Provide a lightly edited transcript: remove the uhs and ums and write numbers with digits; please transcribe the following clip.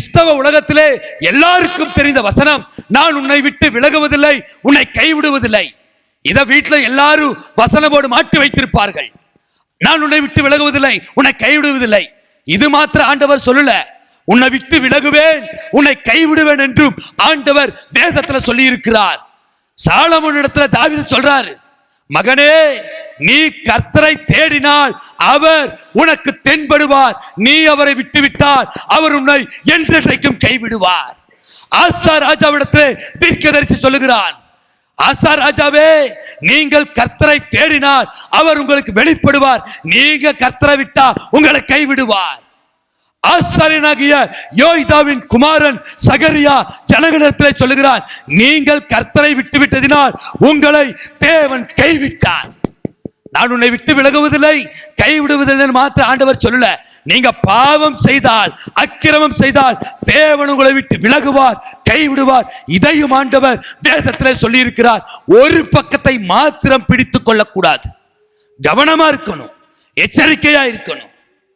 கிறிஸ்தவ உலகத்திலே எல்லாருக்கும் தெரிந்த வசனம், நான் உன்னை விட்டு விலகுவதில்லை, உன்னை கைவிடுவதில்லை. இத வீட்டுல எல்லாரும் வசன போர்டு மாட்டி வைத்திருப்பார்கள். நான் உன்னை விட்டு விலகுவதில்லை, உன்னை கைவிடுவதில்லை. இது மாத்திர ஆண்டவர் சொல்லல, உன்னை விட்டு விலகுவேன், உன்னை கைவிடுவேன் என்றும் ஆண்டவர் வேதத்துல சொல்லி இருக்கிறார். சாலமோன் இடத்துல தாவீது சொல்றாரு, மகனே, நீ கர்த்தரை தேடினால் அவர் உனக்கு தென்படுவார், நீ அவரை விட்டுவிட்டால் அவர் உன்னை என்றைக்கும் கைவிடுவார். ஆசா ராஜாவிடத்திலே தீர்க்கதரிசி சொல்லுகிறான், ஆசா ராஜாவே, நீங்கள் கர்த்தரை தேடினால் அவர் உங்களுக்கு வெளிப்படுவார், நீங்க கர்த்தரை விட்டா உங்களை கைவிடுவார். ஆசாரியனாகிய யோய்தாவின் குமாரன் சகரியா ஜனங்களிடத்தில் சொல்லுகிறான், நீங்கள் கர்த்தரை விட்டுவிட்டதினால் உங்களை தேவன் கைவிட்டார். நான் உன்னை விட்டு விலகுவதில்லை, கைவிடுவதில்லை மாத்திர ஆண்டவர் சொல்லல, நீங்க பாவம் செய்தால், அக்கிரமம் செய்தால் தேவன் உங்களை விட்டு விலகுவார், கைவிடுவார். இதையும் ஆண்டவர் வேதத்திலே சொல்லி இருக்கிறார். ஒரு பக்கத்தை மாத்திரம் பிடித்துக் கொள்ளக்கூடாது, கவனமா இருக்கணும், எச்சரிக்கையா இருக்கணும்.